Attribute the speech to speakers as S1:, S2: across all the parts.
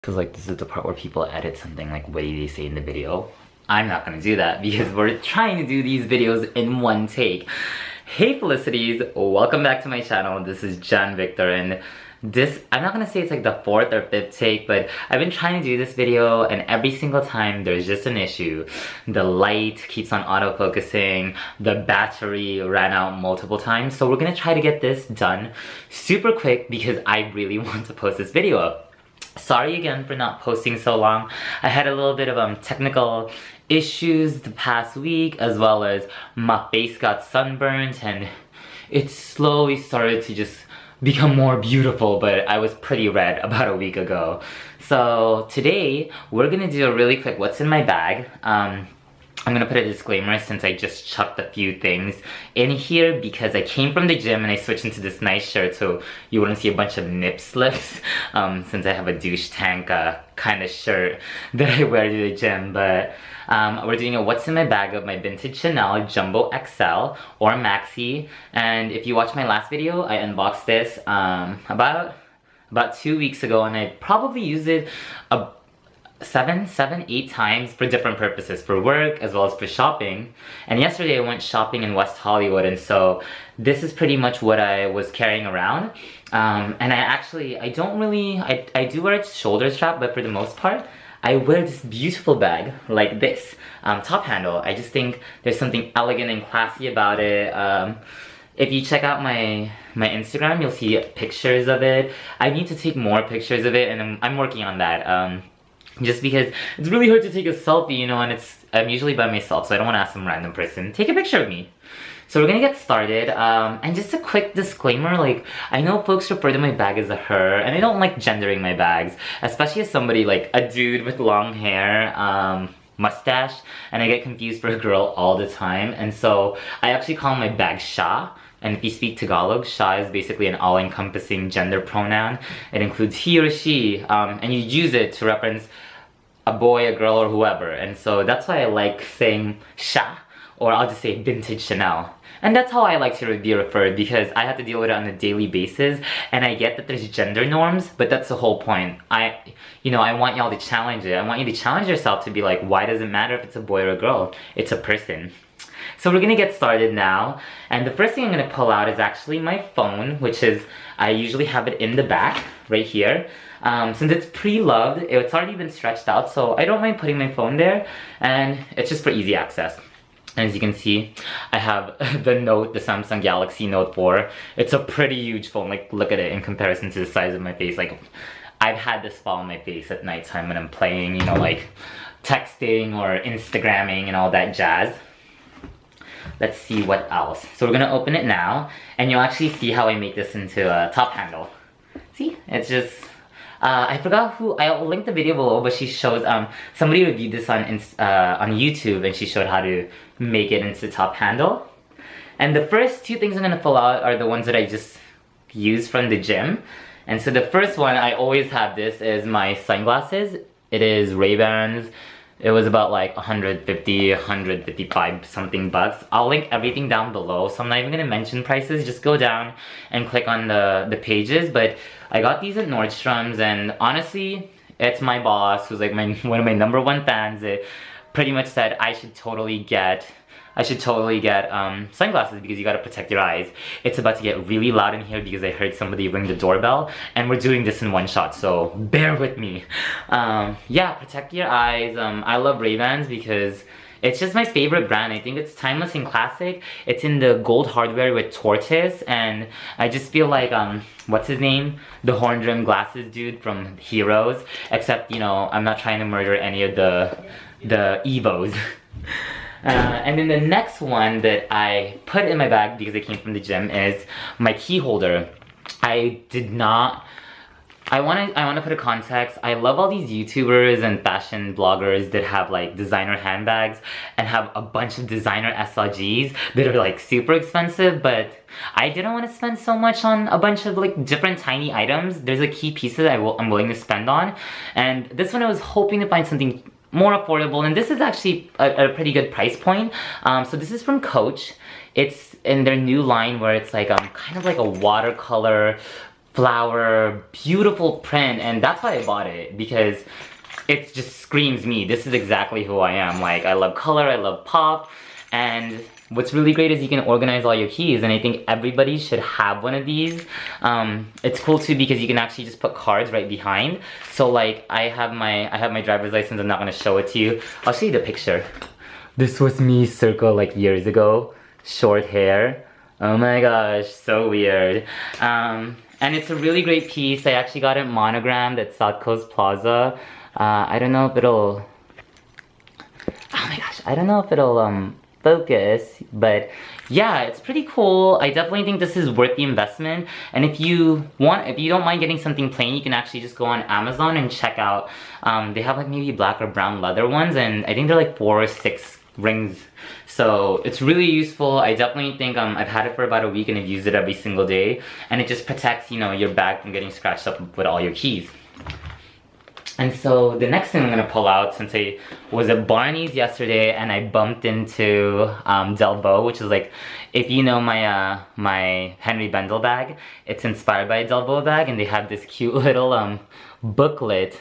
S1: Because like this is the part where people edit something like what do they say in the video. I'm not gonna do that because we're trying to do these videos in one take. Hey felicities, welcome back to my channel. This is Jan Victor, and this, I'm not gonna say it's like the 4th or 5th take, but I've been trying to do this video and every single time there's just an issue. The light keeps on auto-focusing, the battery ran out multiple times, so we're gonna try to get this done super quick because I really want to post this video up. Sorry again for not posting so long. I had a little bit of technical issues the past week, as well as my face got sunburned and it slowly started to just become more beautiful, but I was pretty red about a week ago. So today we're gonna do a really quick what's in my bag. I'm gonna put a disclaimer since I just chucked a few things in here because I came from the gym and I switched into this nice shirt so you wouldn't see a bunch of nip slips since I have a douche tank kind of shirt that I wear to the gym. But we're doing a what's in my bag of my vintage Chanel Jumbo XL or Maxi. And if you watched my last video, I unboxed this about 2 weeks ago, and I probably used it seven, 8 times for different purposes, for work as well as for shopping. And yesterday I went shopping in West Hollywood, and so this is pretty much what I was carrying around. And I do wear a shoulder strap, but for the most part I wear this beautiful bag like this, top handle. I just think there's something elegant and classy about it. If you check out my Instagram, you'll see pictures of it. I need to take more pictures of it, and I'm working on that. Just because it's really hard to take a selfie, you know, and I'm usually by myself, so I don't want to ask some random person, take a picture of me. So we're gonna get started, and just a quick disclaimer, like, I know folks refer to my bag as a her, and I don't like gendering my bags, especially as somebody like a dude with long hair, mustache, and I get confused for a girl all the time, and so I actually call my bag Sha. And if you speak Tagalog, Sha is basically an all-encompassing gender pronoun. It includes he or she, and you use it to reference a boy, a girl, or whoever. And so that's why I like saying Sha, or I'll just say vintage Chanel. And that's how I like to be referred, because I have to deal with it on a daily basis, and I get that there's gender norms, but that's the whole point. I want y'all to challenge it. I want you to challenge yourself to be like, why does it matter if it's a boy or a girl? It's a person. So we're gonna get started now, and the first thing I'm gonna pull out is actually my phone, which is, I usually have it in the back, right here. Since it's pre-loved, it's already been stretched out, so I don't mind putting my phone there, and it's just for easy access. And as you can see, I have the Samsung Galaxy Note 4. It's a pretty huge phone, like look at it in comparison to the size of my face. Like, I've had this fall on my face at nighttime when I'm playing, you know, like texting or Instagramming and all that jazz. Let's see what else. So we're gonna open it now, and you'll actually see how I make this into a top handle. See, it's just, I forgot who, I'll link the video below, but she shows, somebody reviewed this on YouTube, and she showed how to make it into top handle. And the first 2 things I'm gonna pull out are the ones that I just used from the gym. And so the first one, I always have this, is my sunglasses. It is Ray-Bans. It was about like 150, 155 something bucks. I'll link everything down below, so I'm not even gonna mention prices. Just go down and click on the pages. But I got these at Nordstrom's, and honestly, it's my boss, who's like one of my #1 fans. It pretty much said I should totally get sunglasses because you gotta protect your eyes. It's about to get really loud in here because I heard somebody ring the doorbell, and we're doing this in one shot, so bear with me. Yeah, protect your eyes. I love Ray-Bans because it's just my favorite brand. I think it's timeless and classic. It's in the gold hardware with tortoise, and I just feel like, what's his name? The horn rim glasses dude from Heroes, except, you know, I'm not trying to murder any of the Evos. And then the next one that I put in my bag because it came from the gym is my key holder. I want to put a context. I love all these YouTubers and fashion bloggers that have like designer handbags and have a bunch of designer SLGs that are like super expensive, but I didn't want to spend so much on a bunch of like different tiny items. There's a key pieces I'm willing to spend on, and this one I was hoping to find something more affordable, and this is actually a pretty good price point. So this is from Coach. It's in their new line where it's like kind of like a watercolor flower, beautiful print, and that's why I bought it, because it just screams me. This is exactly who I am. Like, I love color, I love pop, and what's really great is you can organize all your keys, and I think everybody should have one of these. It's cool too because you can actually just put cards right behind. So like, I have my driver's license. I'm not gonna show it to you. I'll show you the picture. This was me circa like years ago. Short hair. Oh my gosh, so weird. And it's a really great piece. I actually got it monogrammed at South Coast Plaza. I don't know if it'll... Oh my gosh, I don't know if it'll focus, but yeah, it's pretty cool. I definitely think this is worth the investment. And if you don't mind getting something plain, you can actually just go on Amazon and check out. They have like maybe black or brown leather ones, and I think they're like 4 or 6 rings. So it's really useful. I definitely think I've had it for about a week and I've used it every single day, and it just protects, you know, your bag from getting scratched up with all your keys. And so the next thing I'm gonna pull out, since I was at Barney's yesterday and I bumped into Delvaux, which is like, if you know my my Henry Bendel bag, it's inspired by a Delvaux bag, and they have this cute little booklet.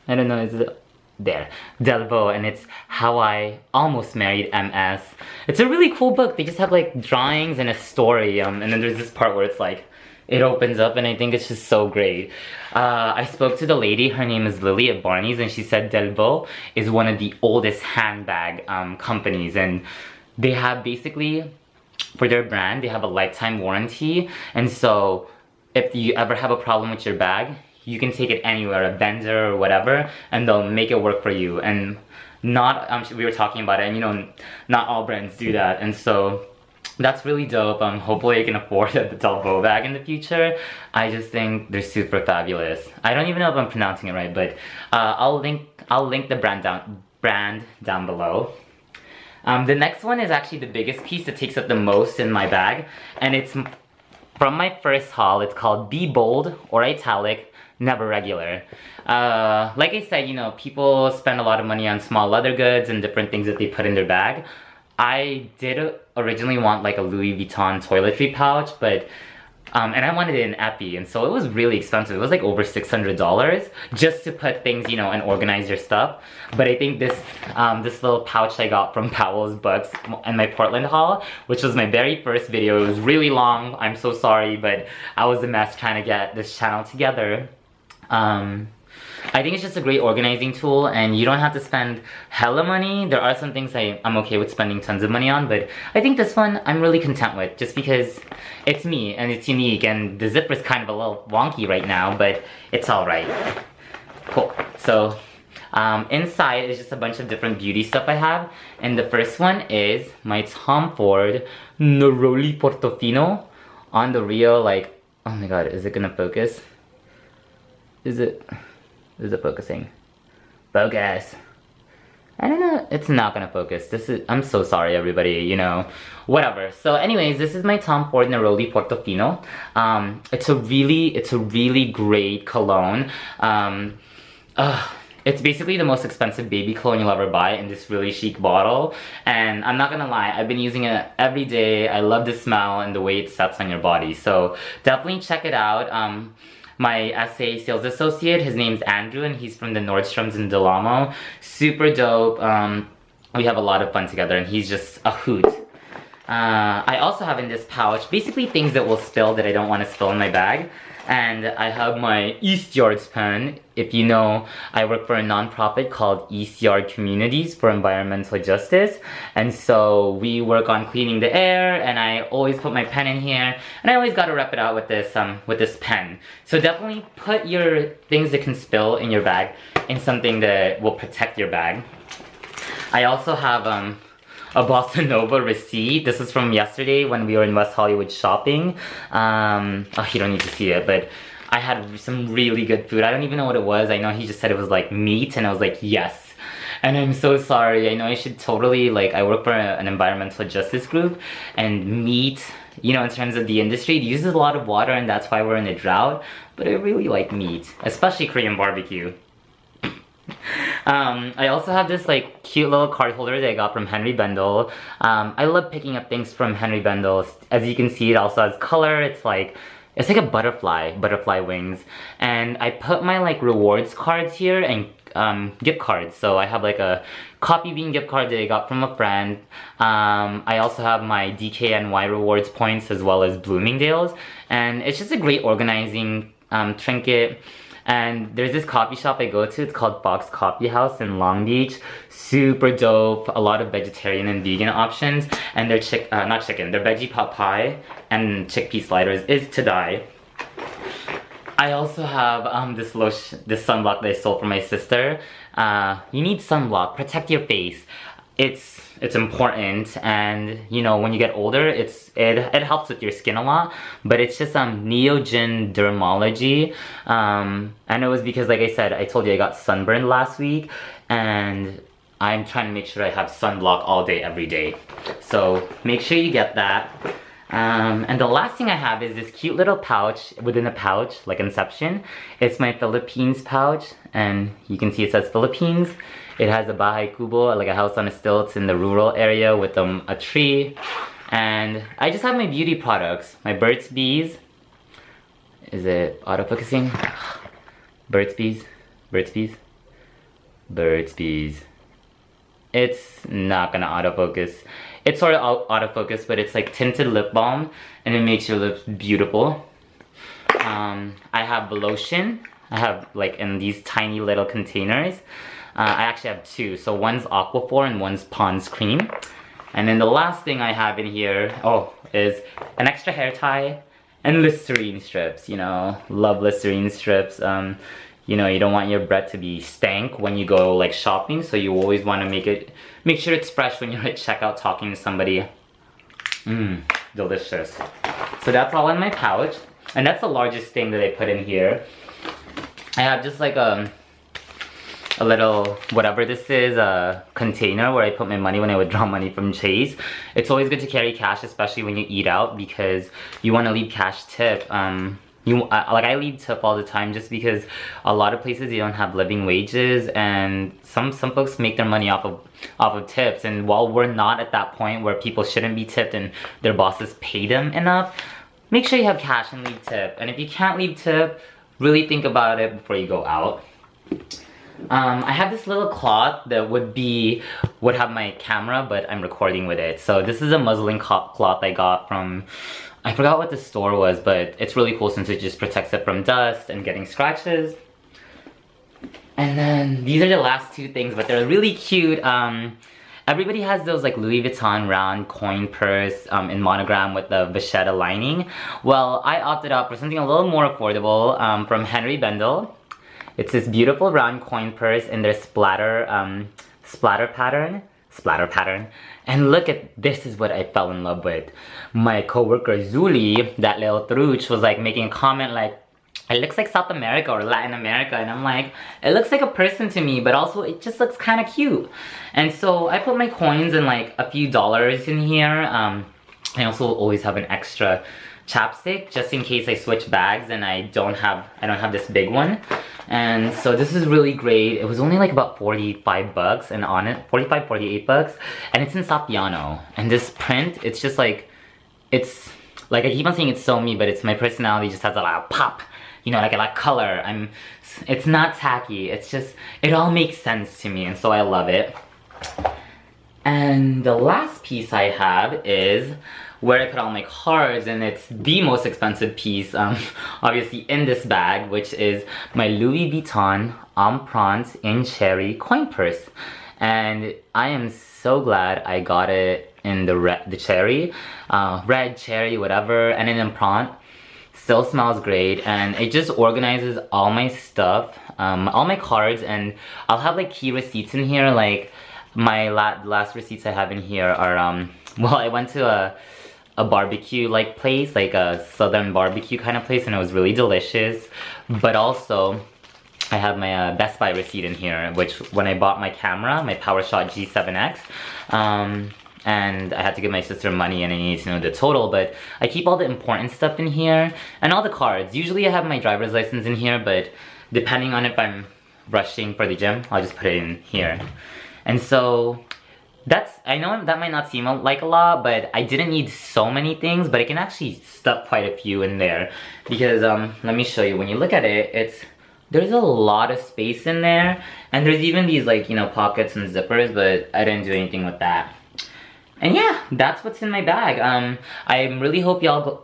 S1: I don't know, is it there? Delvaux, and it's How I Almost Married MS. It's a really cool book. They just have like drawings and a story, and then there's this part where it's like, it opens up, and I think it's just so great. I spoke to the lady, her name is Lily at Barney's, and she said Delvaux is one of the oldest handbag companies, and they have basically, for their brand, they have a lifetime warranty. And so if you ever have a problem with your bag, you can take it anywhere, a vendor or whatever, and they'll make it work for you. And not, we were talking about it, and you know, not all brands do that, and so that's really dope. Hopefully I can afford the Delvaux bag in the future. I just think they're super fabulous. I don't even know if I'm pronouncing it right, but I'll link the brand down below. The next one is actually the biggest piece that takes up the most in my bag, and it's from my first haul. It's called Be Bold or Italic, Never Regular. Like I said, you know, people spend a lot of money on small leather goods and different things that they put in their bag. I did originally want like a Louis Vuitton toiletry pouch, but and I wanted it in epi, and so it was really expensive. It was like over $600 just to put things, you know, and organize your stuff. But I think this this little pouch I got from Powell's Books and my Portland haul, which was my very first video. It was really long. I'm so sorry, but I was a mess trying to get this channel together. I think it's just a great organizing tool, and you don't have to spend hella money. There are some things I'm okay with spending tons of money on, but I think this one I'm really content with, just because it's me and it's unique, and the zipper's kind of a little wonky right now, but it's alright. Cool. So inside is just a bunch of different beauty stuff I have, and the first one is my Tom Ford Neroli Portofino on the real, like, oh my god, is it gonna focus? Is it focusing? Focus! I don't know, it's not gonna focus. I'm so sorry everybody, you know, whatever. So anyways, this is my Tom Ford Neroli Portofino. It's a really great cologne. It's basically the most expensive baby cologne you'll ever buy in this really chic bottle. And I'm not gonna lie, I've been using it every day. I love the smell and the way it sets on your body. So definitely check it out. My SA sales associate, his name's Andrew, and he's from the Nordstroms in Delvaux. Super dope. We have a lot of fun together, and he's just a hoot. I also have in this pouch basically things that will spill that I don't want to spill in my bag. And I have my East Yards pen. If you know, I work for a nonprofit called East Yard Communities for Environmental Justice. And so we work on cleaning the air, and I always put my pen in here. And I always gotta rep it out with this pen. So definitely put your things that can spill in your bag in something that will protect your bag. I also have a Bossa Nova receipt. This is from yesterday when we were in West Hollywood shopping. Oh, you don't need to see it, but I had some really good food. I don't even know what it was. I know he just said it was like meat, and I was like, yes. And I'm so sorry. I know I should totally, like, I work for an environmental justice group, and meat, you know, in terms of the industry, it uses a lot of water, and that's why we're in a drought. But I really like meat, especially Korean barbecue. I also have this like cute little card holder that I got from Henry Bendel. I love picking up things from Henry Bendel. As you can see, it also has color. It's like it's like a butterfly wings. And I put my like rewards cards here and gift cards. So I have like a coffee bean gift card that I got from a friend. I also have my DKNY rewards points as well as Bloomingdale's. And it's just a great organizing trinket. And there's this coffee shop I go to, it's called Fox Coffee House in Long Beach. Super dope, a lot of vegetarian and vegan options. And their their veggie pot pie and chickpea sliders is to die. I also have this lotion, this sunblock that I stole from my sister. You need sunblock, protect your face. It's important, and you know, when you get older, it helps with your skin a lot. But it's just Neogen Dermalogy, and it was because, like I said, I told you I got sunburned last week, and I'm trying to make sure I have sunblock all day, every day. So make sure you get that. And the last thing I have is this cute little pouch within a pouch, like Inception. It's my Philippines pouch, and you can see it says Philippines. It has a bahay kubo, like a house on a stilts in the rural area with a tree. And I just have my beauty products. My Burt's Bees. Is it autofocusing? Burt's Bees. Burt's Bees. Burt's Bees. It's not gonna autofocus. It's sort of autofocus, but it's like tinted lip balm, and it makes your lips beautiful. I have Lotion. I have like in these tiny little containers. I actually have two, so one's Aquaphor and one's Pond's Cream. And then the last thing I have in here, is an extra hair tie and Listerine strips. You know, love Listerine strips. You know, you don't want your breath to be stank when you go like shopping, so you always want to make sure it's fresh when you're at checkout talking to somebody. Delicious. So that's all in my pouch, and that's the largest thing that I put in here. I have just like a little, whatever this is, a container where I put my money when I withdraw money from Chase. It's always good to carry cash, especially when you eat out, because you want to leave cash tip. I leave tip all the time just because a lot of places you don't have living wages, and some folks make their money off of tips. And while we're not at that point where people shouldn't be tipped and their bosses pay them enough, make sure you have cash and leave tip. And if you can't leave tip, really think about it before you go out. I have this little cloth that would have my camera, but I'm recording with it. So this is a muslin cloth I got from, I forgot what the store was, but it's really cool since it just protects it from dust and getting scratches. And then these are the last two things, but they're really cute. Everybody has those like Louis Vuitton round coin purse in monogram with the vachetta lining. Well, I opted out for something a little more affordable from Henry Bendel. It's this beautiful round coin purse in their splatter pattern. And look at, this is what I fell in love with. My coworker Zuli, that little truch, was like making a comment like, it looks like South America or Latin America, and I'm like, it looks like a person to me, but also it just looks kind of cute. And so I put my coins and like a few dollars in here. I also always have an extra chapstick just in case I switch bags and I don't have this big one. And so this is really great. It was only like about 45 bucks, and on it 48 bucks, and it's in Saffiano. And this print, it's just like, it's like, I keep on saying it's so me, but it's my personality just has a lot of pop, you know, like a lot of color. It's not tacky, it's just, it all makes sense to me, and so I love it. And the last piece I have is where I put all my cards, and it's the most expensive piece, obviously in this bag, which is my Louis Vuitton Empreinte in Cherry coin purse. And I am so glad I got it in the cherry, red cherry, whatever, and an Empreinte. Still smells great, and it just organizes all my stuff, all my cards, and I'll have like key receipts in here. Like my last receipts I have in here are, well, I went to a barbecue like place, like a southern barbecue kind of place, and it was really delicious. But also I have my Best Buy receipt in here, which when I bought my camera, my PowerShot G7X, and I had to give my sister money and I needed to know the total, but I keep all the important stuff in here and all the cards. Usually I have my driver's license in here, but depending on if I'm rushing for the gym, I'll just put it in here. And so I know that might not seem like a lot, but I didn't need so many things, but I can actually stuff quite a few in there. Because, let me show you, when you look at it, there's a lot of space in there. And there's even these, like, you know, pockets and zippers, but I didn't do anything with that. And yeah, that's what's in my bag. I really hope y'all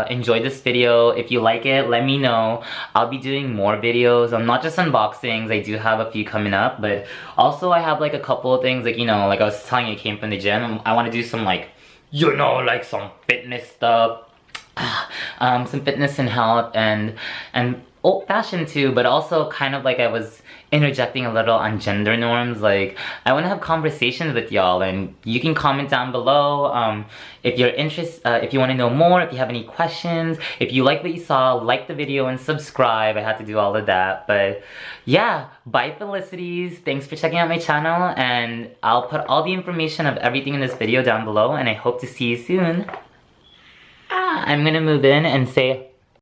S1: enjoyed this video. If you like it, let me know. I'll be doing more videos. Not just unboxings. I do have a few coming up, but also I have like a couple of things, like, you know, like I was telling you, I came from the gym. I want to do some, like, you know, like some fitness stuff. Some fitness and health and old fashioned too, but also kind of like I was interjecting a little on gender norms. Like, I want to have conversations with y'all, and you can comment down below if you're interested, if you want to know more, if you have any questions, if you like what you saw, like the video and subscribe. I had to do all of that, but yeah, bye felicities. Thanks for checking out my channel, and I'll put all the information of everything in this video down below, and I hope to see you soon. I'm gonna move in and say